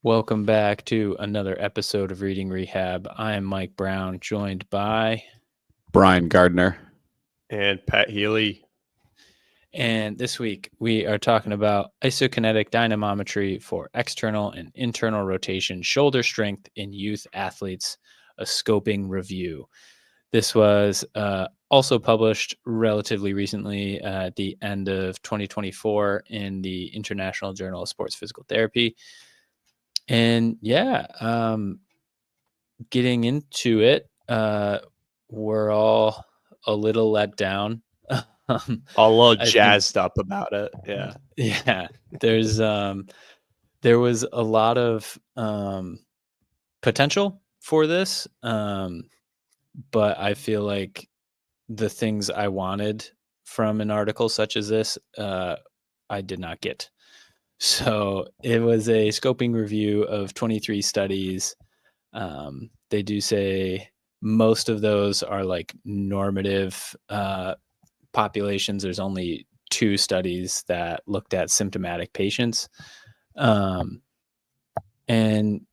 Welcome back to another episode of Reading Rehab. I am Mike Brown, joined by Brian Gardner. And Pat Healy. And this week we are talking about isokinetic dynamometry for external and internal rotation shoulder strength in youth athletes, a scoping review. This was also published relatively recently at the end of 2024 in the International Journal of Sports Physical Therapy. And getting into it, we're all a little let down. A little jazzed think, up about it. Yeah. Yeah. There was a lot of potential for this, but I feel like the things I wanted from an article such as this, I did not get. So it was a scoping review of 23 studies. They do say most of those are like normative populations. There's only 2 studies that looked at symptomatic patients. And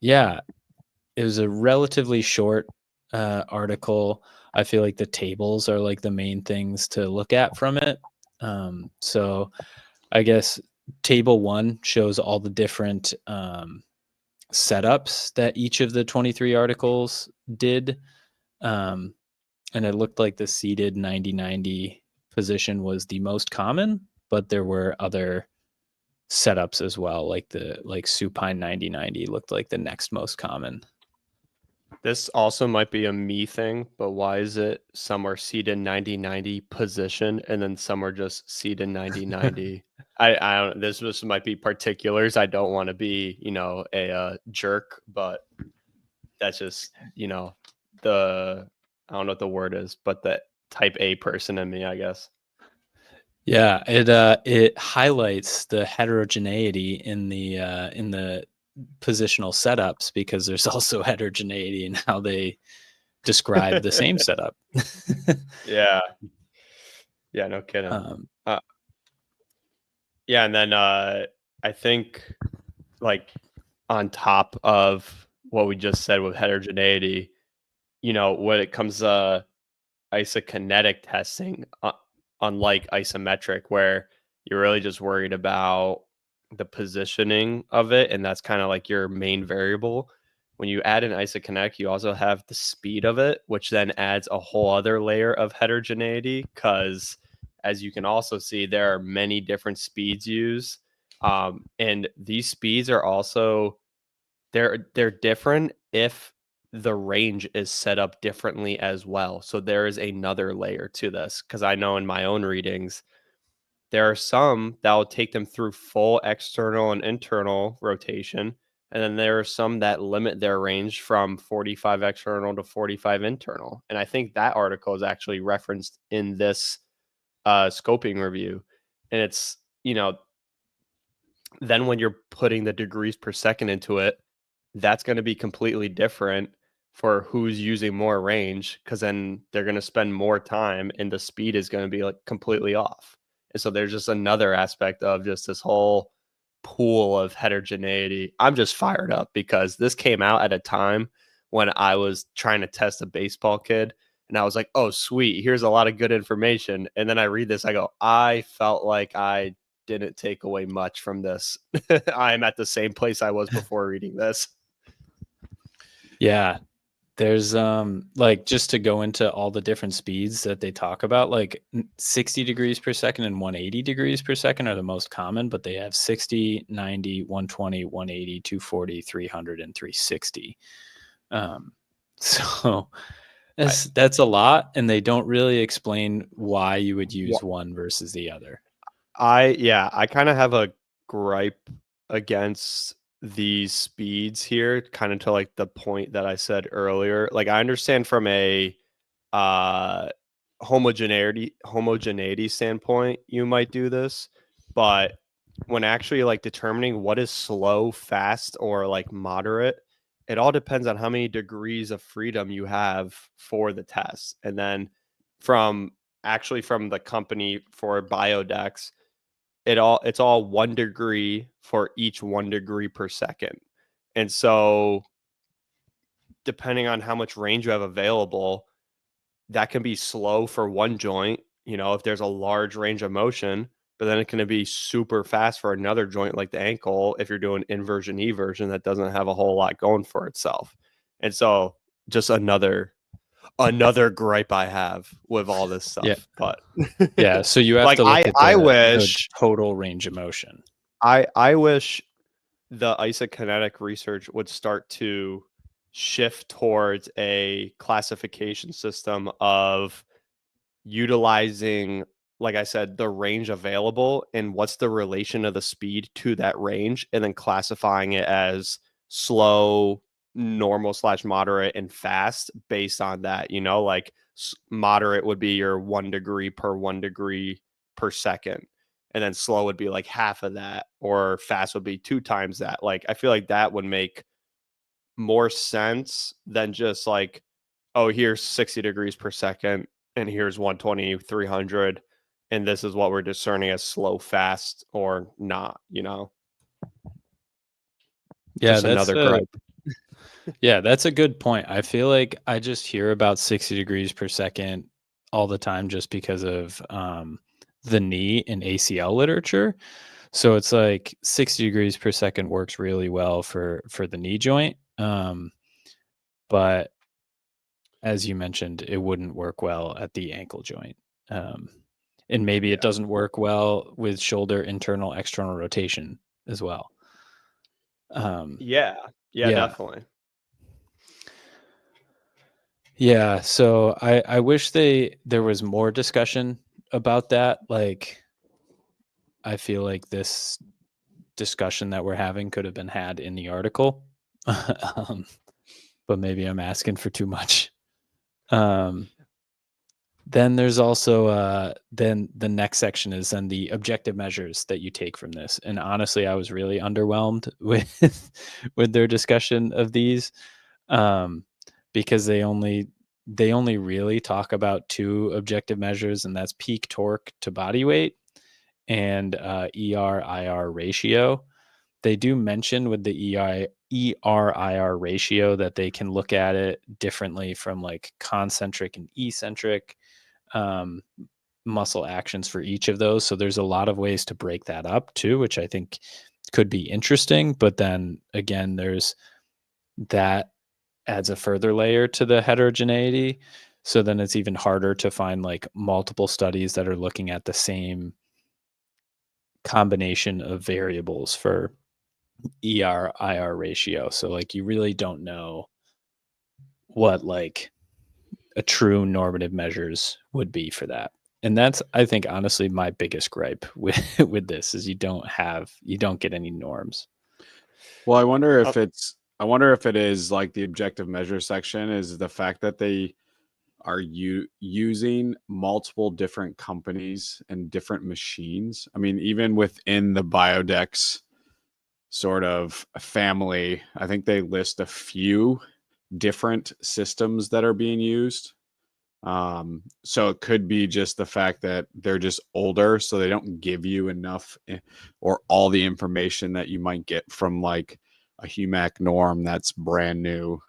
yeah, it was a relatively short article. I feel like the tables are like the main things to look at from it. So I guess table 1 shows all the different setups that each of the 23 articles did. And it looked like the seated 90-90 position was the most common, but there were other setups as well, like supine 90-90 looked like the next most common. This also might be a me thing, but why is it some are seated 90-90 position and then some are just seated 90-90? I don't. This might be particulars. I don't want to be a jerk, but that's just the I don't know what the word is, but the type A person in me, I guess. Yeah, it highlights the heterogeneity in the positional setups, because there's also heterogeneity in how they describe the same setup. Yeah, no kidding. Yeah, and then I think, like, on top of what we just said with heterogeneity, when it comes to isokinetic testing, unlike isometric, where you're really just worried about the positioning of it, and that's kind of like your main variable. When you add an isokinetic, you also have the speed of it, which then adds a whole other layer of heterogeneity, because as you can also see, there are many different speeds used. And these speeds are also they're different if the range is set up differently as well. So there is another layer to this, because I know in my own readings, there are some that will take them through full external and internal rotation. And then there are some that limit their range from 45 external to 45 internal. And I think that article is actually referenced in this scoping review. And it's, then when you're putting the degrees per second into it, that's going to be completely different for who's using more range, because then they're going to spend more time and the speed is going to be like completely off. And so there's just another aspect of just this whole pool of heterogeneity. I'm just fired up because this came out at a time when I was trying to test a baseball kid, and I was like, oh, sweet, here's a lot of good information. And then I read this, I go, I felt like I didn't take away much from this. I'm at the same place I was before reading this. Yeah, there's like, just to go into all the different speeds that they talk about, like 60 degrees per second and 180 degrees per second are the most common, but they have 60, 90, 120, 180, 240, 300, and 360. So that's a lot, and they don't really explain why you would use one versus the other. I kind of have a gripe against these speeds here, kind of to like the point that I said earlier. Like, I understand from a homogeneity standpoint, you might do this, but when actually like determining what is slow, fast, or like moderate, it all depends on how many degrees of freedom you have for the test. And then from the company for Biodex, it's all 1 degree for each 1 degree per second. And so depending on how much range you have available, that can be slow for one joint, if there's a large range of motion, but then it can be super fast for another joint like the ankle if you're doing inversion eversion that doesn't have a whole lot going for itself. And so just another gripe I have with all this Yeah. stuff. But Yeah. So you have like to look at I the wish total range of motion. I wish the isokinetic research would start to shift towards a classification system of utilizing, like I said, the range available and what's the relation of the speed to that range, and then classifying it as slow, normal / moderate, and fast based on that. Like moderate would be your 1 degree per 1 degree per second, and then slow would be like half of that, or fast would be 2 times that. Like, I feel like that would make more sense than just like, oh, here's 60 degrees per second and here's 120, 300, and this is what we're discerning as slow, fast, or not. Yeah, Just another gripe. Yeah, that's a good point. I feel like I just hear about 60 degrees per second all the time just because of the knee and ACL literature. So it's like 60 degrees per second works really well for the knee joint. But as you mentioned, it wouldn't work well at the ankle joint. Um, and maybe it doesn't work well with shoulder internal external rotation as well. Yeah, yeah. definitely. Yeah, so I wish there was more discussion about that. Like, I feel like this discussion that we're having could have been had in the article. But maybe I'm asking for too much. Then there's also then the next section is then the objective measures that you take from this. And honestly, I was really underwhelmed with their discussion of these, because they only really talk about 2 objective measures, and that's peak torque to body weight and ER/IR ratio. They do mention with the ER/IR ratio that they can look at it differently from like concentric and eccentric um, muscle actions for each of those. So there's a lot of ways to break that up too, which I think could be interesting. But then again, there's that adds a further layer to the heterogeneity. So then it's even harder to find like multiple studies that are looking at the same combination of variables for ER/IR ratio. So like you really don't know what like a true normative measures would be for that. And that's, I think, honestly, my biggest gripe with with this is you don't get any norms. Well, I wonder if it is like the objective measure section is the fact that they are using multiple different companies and different machines. I mean, even within the Biodex sort of family, I think they list a few different systems that are being used. So it could be just the fact that they're just older, so they don't give you enough or all the information that you might get from like a HUMAC norm that's brand new,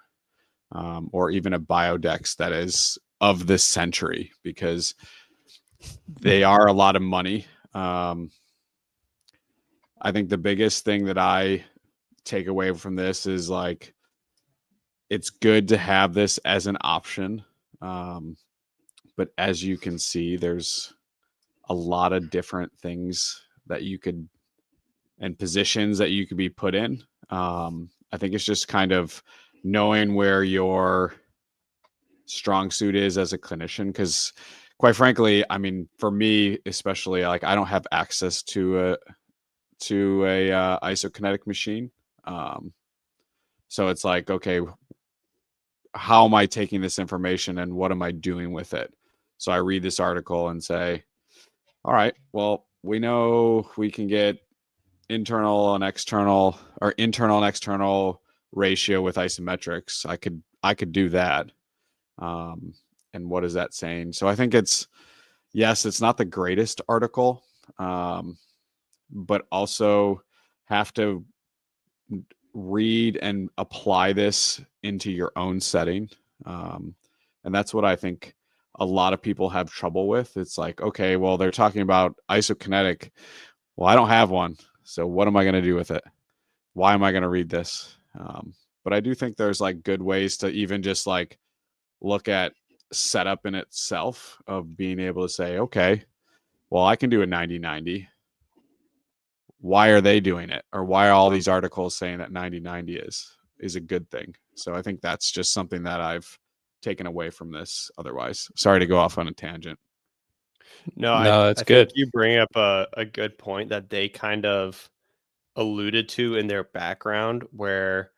or even a Biodex that is of this century, because they are a lot of money. I think the biggest thing that I take away from this is like it's good to have this as an option. But as you can see, there's a lot of different things that you could and positions that you could be put in. I think it's just kind of knowing where your strong suit is as a clinician, because quite frankly, I mean, for me especially, like I don't have access to a isokinetic machine. So it's like, okay, how am I taking this information and what am I doing with it? So I read this article and say, all right, well, we know we can get internal and external ratio with isometrics. I could do that. And what is that saying? So I think it's not the greatest article, but also have to read and apply this into your own setting. And that's what I think a lot of people have trouble with. It's like, okay, well, they're talking about isokinetic. Well, I don't have one. So what am I going to do with it? Why am I going to read this? But I do think there's like good ways to even just like look at setup in itself of being able to say, okay, well, I can do a 90-90. Why are they doing it? Or why are all these articles saying that 90-90 is a good thing? So I think that's just something that I've taken away from this otherwise. Sorry to go off on a tangent. No, No, I it's think good. you bring up a good point that they kind of alluded to in their background, where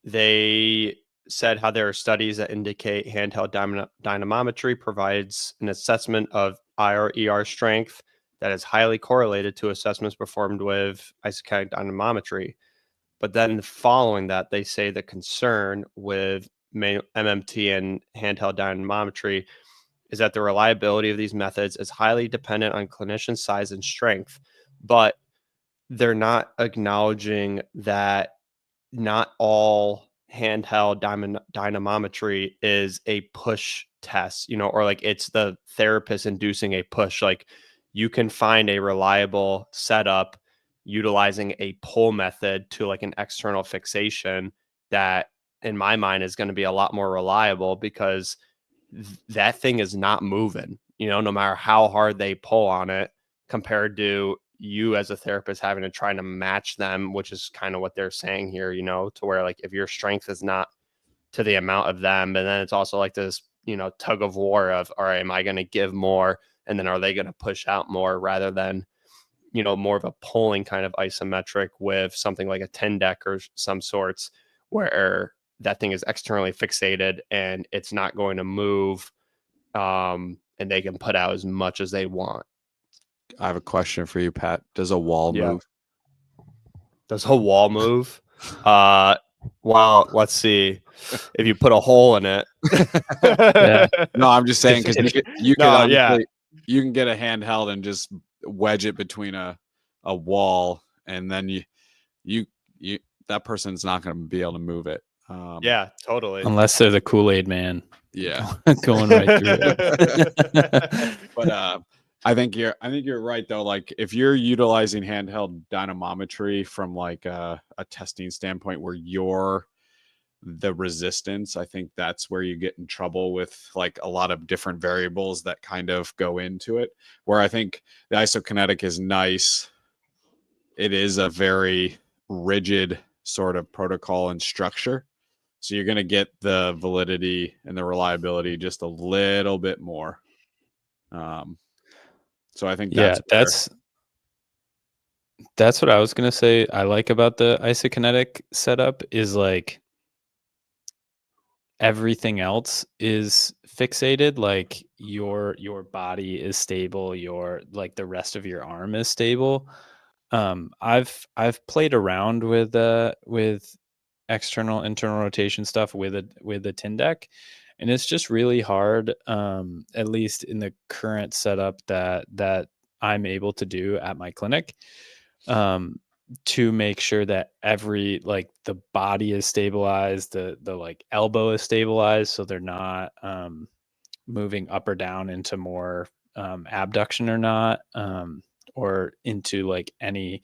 they said how there are studies that indicate handheld dynamometry provides an assessment of IR/ER strength that is highly correlated to assessments performed with isokinetic dynamometry. But then following that, they say the concern with MMT and handheld dynamometry is that the reliability of these methods is highly dependent on clinician size and strength. But they're not acknowledging that not all handheld dynamometry is a push test, or like it's the therapist inducing a push. Like you can find a reliable setup utilizing a pull method to like an external fixation that, in my mind, is going to be a lot more reliable because that thing is not moving, no matter how hard they pull on it, compared to you as a therapist having to try to match them, which is kind of what they're saying here, to where like if your strength is not to the amount of them, and then it's also like this, tug of war of, all right, am I going to give more? And then are they going to push out more, rather than, more of a pulling kind of isometric with something like a 10 deck or some sorts, where that thing is externally fixated and it's not going to move, and they can put out as much as they want. I have a question for you, Pat. Does a wall move? Does a wall move? Well, let's see. If you put a hole in it. Yeah. No, I'm just saying because you could No, honestly, you can get a handheld and just wedge it between a wall, and then you that person's not going to be able to move it. Yeah, totally. Unless they're the Kool-Aid man. Yeah. Going right through it. But I think you're right though. Like if you're utilizing handheld dynamometry from like a testing standpoint where you're the resistance, I think that's where you get in trouble with like a lot of different variables that kind of go into it. Where I think the isokinetic is nice. It is a very rigid sort of protocol and structure. So you're going to get the validity and the reliability just a little bit more. So I think Yeah, that's what I was gonna say. I like about the isokinetic setup is like everything else is fixated. Like your body is stable. Your like the rest of your arm is stable. I've played around with external internal rotation stuff with a Tindeck, and it's just really hard, at least in the current setup that I'm able to do at my clinic, to make sure that every like the body is stabilized, the like elbow is stabilized, so they're not moving up or down into more abduction or not, or into like any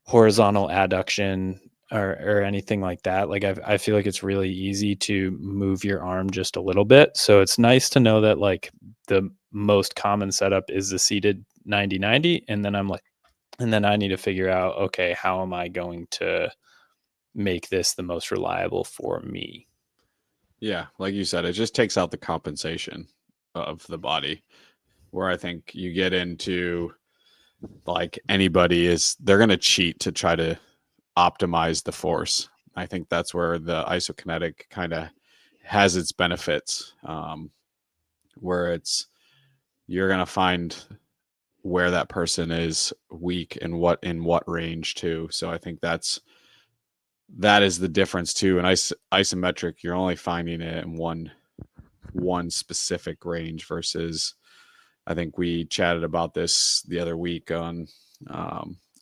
horizontal adduction or anything like that. Like I feel like it's really easy to move your arm just a little bit. So it's nice to know that like the most common setup is the seated 90-90. And then I need to figure out, okay, how am I going to make this the most reliable for me? Yeah, like you said, it just takes out the compensation of the body. Where I think you get into like they're going to cheat to try to optimize the force. I think that's where the isokinetic kind of has its benefits, where you're going to find where that person is weak and in what range too. So I think that is the difference too. And isometric, you're only finding it in one specific range versus, I think we chatted about this the other week on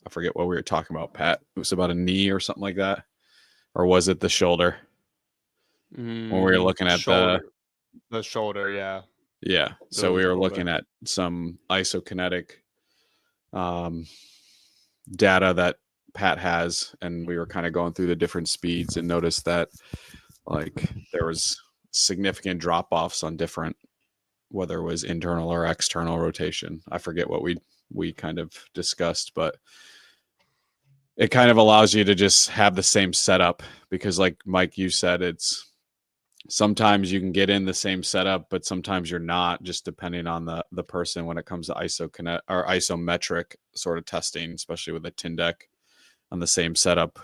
I forget what we were talking about, Pat. It was about a knee or something like that. Or was it the shoulder? When we were looking at the shoulder, yeah. Yeah. So we were looking at some isokinetic data that Pat has, and we were kind of going through the different speeds and noticed that like there was significant drop-offs on different, whether it was internal or external rotation. I forget what we kind of discussed, but it kind of allows you to just have the same setup, because like Mike, you said, it's sometimes you can get in the same setup, but sometimes you're not, just depending on the person when it comes to isokinetic or isometric sort of testing, especially with a Tyndek on the same setup,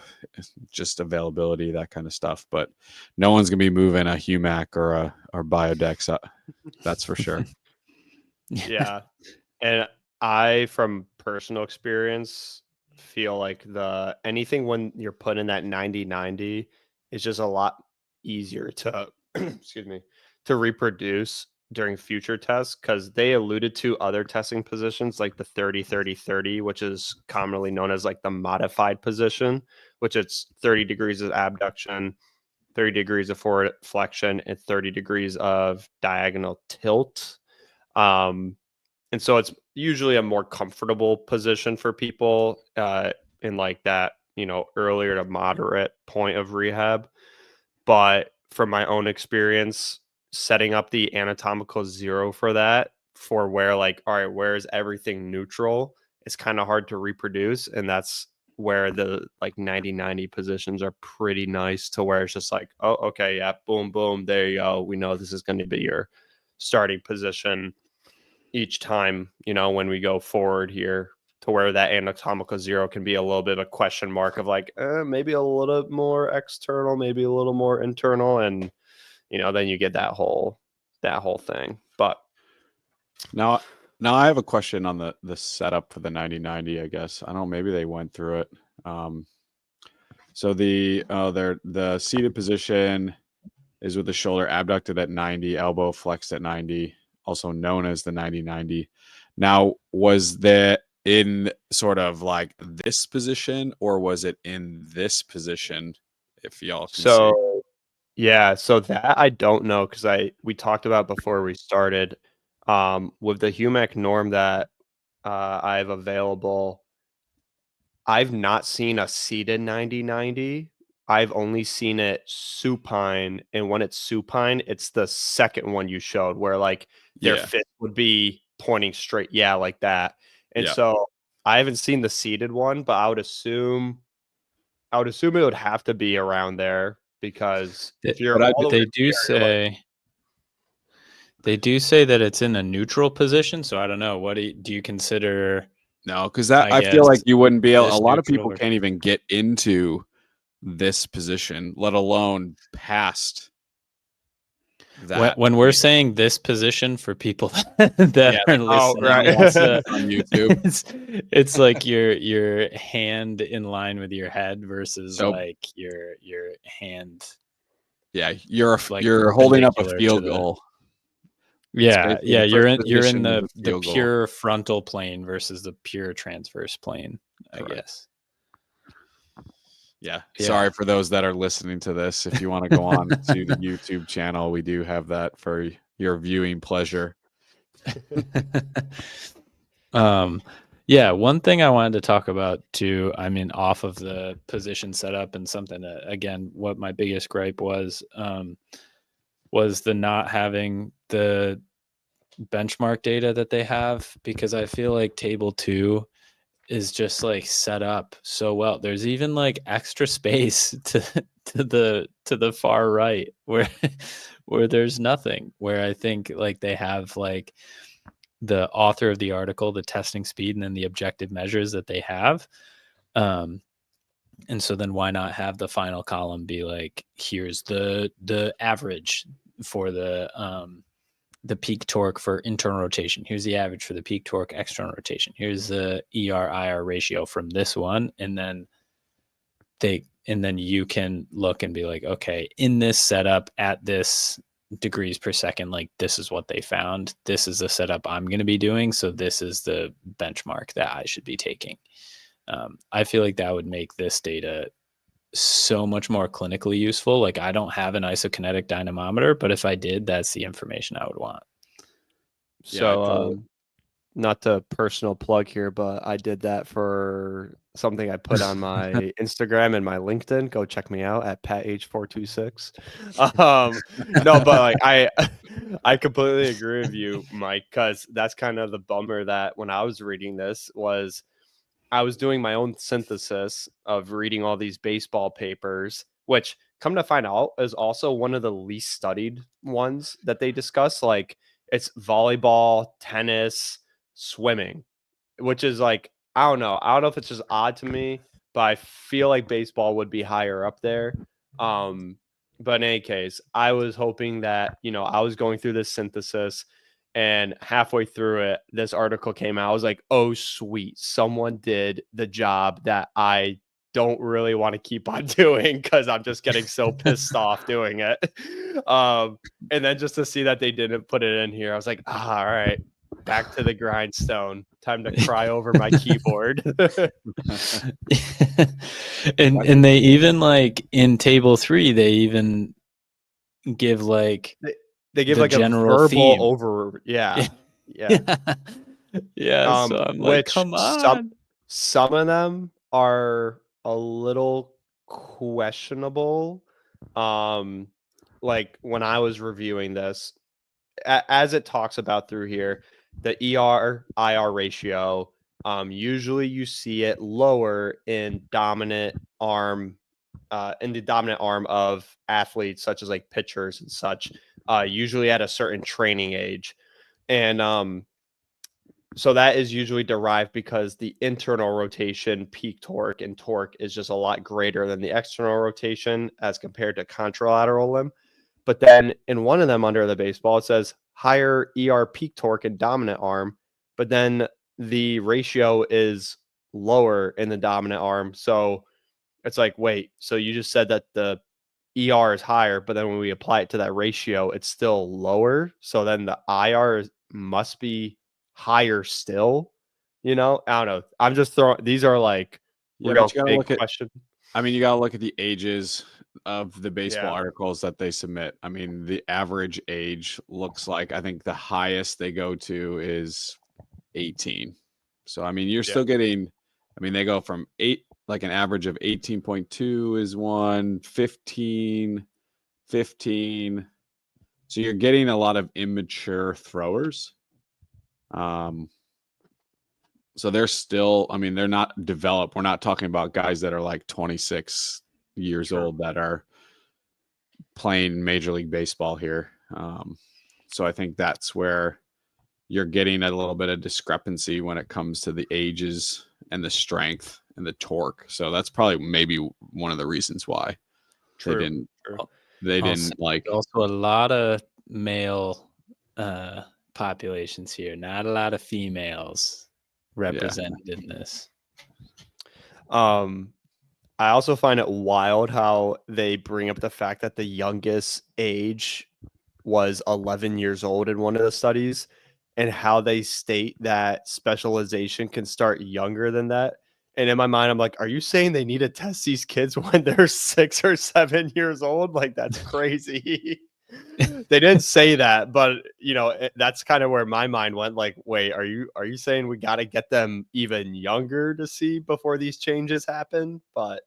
just availability, that kind of stuff. But no one's gonna be moving a Humac or Biodex, that's for sure. Yeah. And I, from personal experience, feel like anything when you're put in that 90-90 is just a lot easier to excuse me, to reproduce during future tests, because they alluded to other testing positions like the 30-30-30, which is commonly known as like the modified position, which it's 30 degrees of abduction, 30 degrees of forward flexion, and 30 degrees of diagonal tilt. And so it's usually a more comfortable position for people in like that, earlier to moderate point of rehab. But from my own experience, setting up the anatomical zero for that, for where like, all right, where is everything neutral, it's kind of hard to reproduce. And that's where the like 90-90 positions are pretty nice, to where it's just like, oh, okay, yeah, boom, boom, there you go. We know this is going to be your starting position each time, when we go forward here, to where that anatomical zero can be a little bit of a question mark of like, maybe a little more external, maybe a little more internal. And, then you get that whole thing. But Now I have a question on the setup for the 90-90, I guess. I don't know, maybe they went through it. So the seated position is with the shoulder abducted at 90, elbow flexed at 90, also known as the 90-90. Now, was that in sort of like this position, or was it in this position? If y'all can see. Yeah, so that I don't know, because we talked about before we started, with the Humac norm that I have available. I've not seen a seated 90-90. I've only seen it supine, and when it's supine, it's the second one you showed, where like their fist would be pointing straight, like that. And so I haven't seen the seated one, but I would assume it would have to be around there, because if you're all the way they do say that it's in a neutral position. So I don't know. What do you consider? No, because I feel like you wouldn't be able. A lot of people or... can't even get into this position, let alone past that. When we're saying this position, for people that are listening, on YouTube, it's like your hand in line with your head versus like your hand. Yeah, you're holding up a field goal. Yeah, you're in the pure frontal plane versus the pure transverse plane, I guess. Yeah. Sorry for those that are listening to this. If you want to go on to the YouTube channel, we do have that for your viewing pleasure. One thing I wanted to talk about too, I mean, off of the position setup, and something that, again, what my biggest gripe was the not having the benchmark data that they have, because I feel like table 2 is just like set up so well. There's even like extra space to the far right where there's nothing, where I think like they have like the author of the article, the testing speed, and then the objective measures that they have. And so then why not have the final column be like, here's the average for the peak torque for internal rotation. Here's the average for the peak torque external rotation. Here's the ER/IR ratio from this one. And then you can look and be like, okay, in this setup at this degrees per second, like this is what they found. This is the setup I'm going to be doing. So this is the benchmark that I should be taking. I feel like that would make this data so much more clinically useful. Like, I don't have an isokinetic dynamometer, but if I did, that's the information I would want. Yeah, So, not to personal plug here, but I did that for something I put on my Instagram and my LinkedIn. Go check me out at PatH426. No, but like I completely agree with you, Mike, because that's kind of the bummer that when I was reading this was I was doing my own synthesis of reading all these baseball papers, which come to find out is also one of the least studied ones that they discuss. Like it's volleyball, tennis, swimming, which is like, I don't know. I don't know if it's just odd to me, but I feel like baseball would be higher up there. But in any case, I was hoping that, I was going through this synthesis and halfway through it, this article came out. I was like, oh, sweet. Someone did the job that I don't really want to keep on doing because I'm just getting so pissed off doing it. And then just to see that they didn't put it in here, I was like, all right, back to the grindstone. Time to cry over my keyboard. and they even, like, in table 3, they even give like they give the like a general verbal theme. over. Yeah. Yeah. Yeah. So I'm like, Which come on. some of them are a little questionable. Like when I was reviewing this, as it talks about through here, the ER-IR ratio, usually you see it lower in the dominant arm of athletes, such as like pitchers and such, usually at a certain training age. And so that is usually derived because the internal rotation peak torque and torque is just a lot greater than the external rotation as compared to contralateral limb. But then in one of them under the baseball, it says higher ER peak torque in dominant arm, but then the ratio is lower in the dominant arm. So it's like, wait, so you just said that the ER is higher, but then when we apply it to that ratio, it's still lower. So then the IR must be higher still. I don't know. I'm just throwing, these are like real but you gotta big look at. questions. I mean, you gotta look at the ages of the baseball Yeah. articles that they submit. I mean, the average age looks like, I think the highest they go to is 18. So I mean, you're still getting. I mean, they go from like an average of 18.2 is one, 15, 15. So you're getting a lot of immature throwers. So they're still, I mean, they're not developed. We're not talking about guys that are like 26 years old that are playing Major League Baseball here. So I think that's where you're getting a little bit of discrepancy when it comes to the ages and the strength and the torque. So that's probably maybe one of the reasons why they didn't like. Also a lot of male populations here, not a lot of females represented in this. I also find it wild how they bring up the fact that the youngest age was 11 years old in one of the studies, and how they state that specialization can start younger than that. And in my mind, I'm like, are you saying they need to test these kids when they're 6 or 7 years old? Like, that's crazy. They didn't say that, but that's kind of where my mind went. Like, wait, are you saying we got to get them even younger to see before these changes happen? But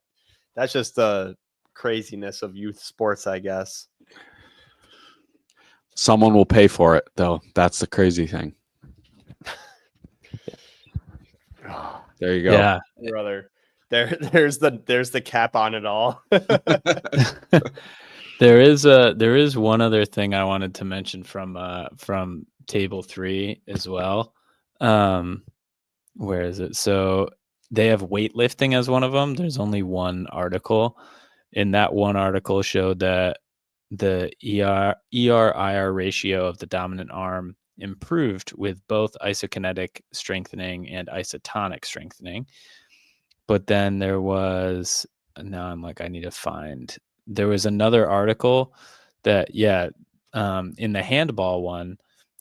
that's just the craziness of youth sports, I guess. Someone will pay for it, though. That's the crazy thing. There you go. Yeah, brother. There's the cap on it all. There is one other thing I wanted to mention from table 3 as well. Where is it? So they have weightlifting as one of them. There's only one article, and that one article showed that the ER-IR ratio of the dominant arm improved with both isokinetic strengthening and isotonic strengthening. But then there was, now I'm like, I need to find, there was another article that, in the handball one,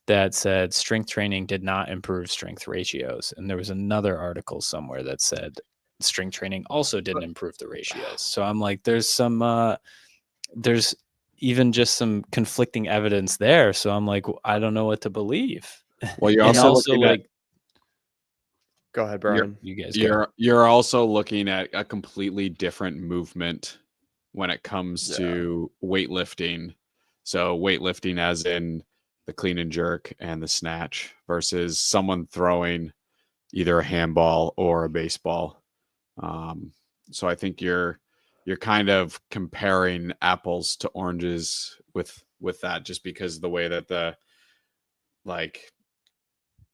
that said strength training did not improve strength ratios. And there was another article somewhere that said strength training also didn't improve the ratios. So I'm like, there's even just some conflicting evidence there. So I'm like, I don't know what to believe. Well, you're And also also looking at like, Go ahead, Brian. you guys go. you're also looking at a completely different movement when it comes to weightlifting. So weightlifting as in the clean and jerk and the snatch versus someone throwing either a handball or a baseball. So I think you're kind of comparing apples to oranges with that, just because the way that the like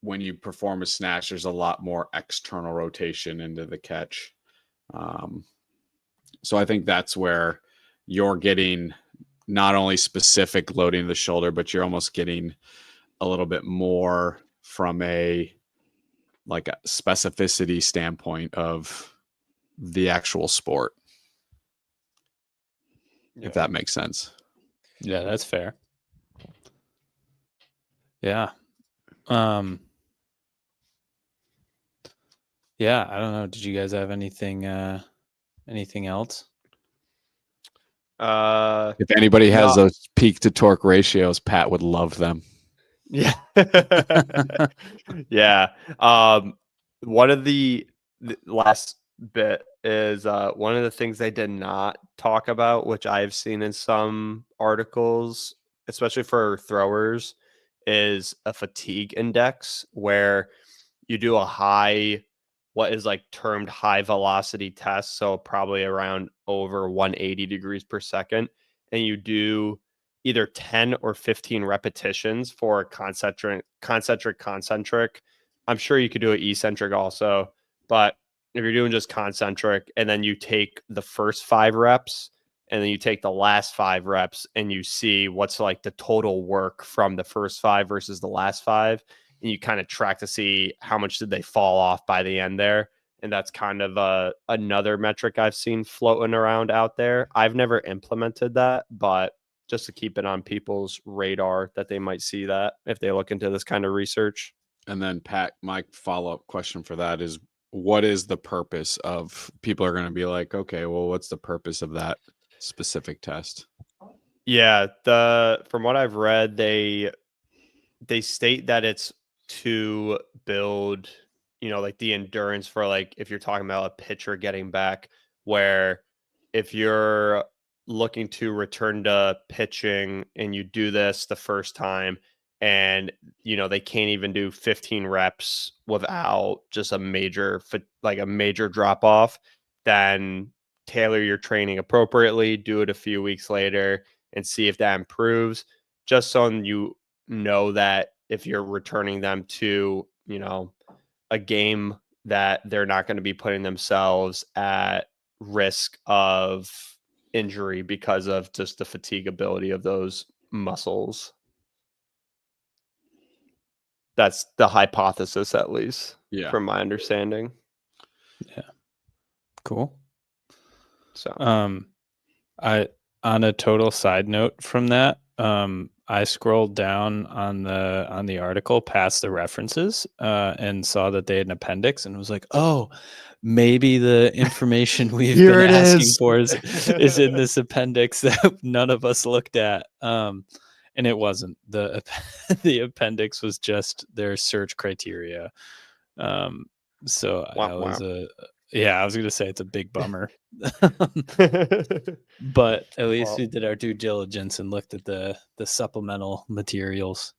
when you perform a snatch, there's a lot more external rotation into the catch. So I think that's where you're getting not only specific loading of the shoulder, but you're almost getting a little bit more from a specificity standpoint of the actual sport, if that makes sense. Yeah, that's fair. Yeah. Yeah, I don't know. Did you guys have anything else? If anybody has those peak to torque ratios, Pat would love them. Yeah. Yeah. One of the last bit is one of the things they did not talk about, which I've seen in some articles, especially for throwers, is a fatigue index where you do what is like termed high velocity test. So probably around over 180 degrees per second. And you do either 10 or 15 repetitions for concentric. I'm sure you could do an eccentric also, but if you're doing just concentric and then you take the first 5 reps and then you take the last 5 reps and you see what's like the total work from the first 5 versus the last 5, and you kind of track to see how much did they fall off by the end there. And that's kind of another metric I've seen floating around out there. I've never implemented that, but just to keep it on people's radar that they might see that if they look into this kind of research. And then Pat, my follow-up question for that is, what is the purpose of, people are going to be like, okay, well, what's the purpose of that specific test? Yeah, from what I've read, they state that it's to build, like the endurance for, like, if you're talking about a pitcher getting back, where if you're looking to return to pitching and you do this the first time and they can't even do 15 reps without just a major drop off, then tailor your training appropriately, do it a few weeks later and see if that improves, just so you know that if you're returning them to, a game, that they're not going to be putting themselves at risk of injury because of just the fatigability of those muscles. That's the hypothesis, at least, from my understanding. Yeah. Cool. So, on a total side note from that, I scrolled down on the article past the references and saw that they had an appendix and was like, oh, maybe the information we've been asking for is in this appendix that none of us looked at. And it wasn't. The appendix was just their search criteria. So I was going to say it's a big bummer. But at least we did our due diligence and looked at the supplemental materials.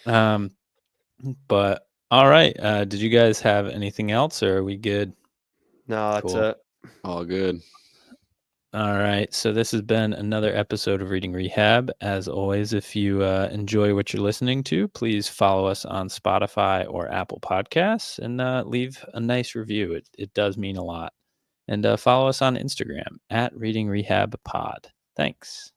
But all right. Did you guys have anything else, or are we good? No, that's it. All good. All right. So this has been another episode of Reading Rehab. As always, if you enjoy what you're listening to, please follow us on Spotify or Apple Podcasts and leave a nice review. It does mean a lot. And follow us on Instagram at Reading Rehab Pod. Thanks.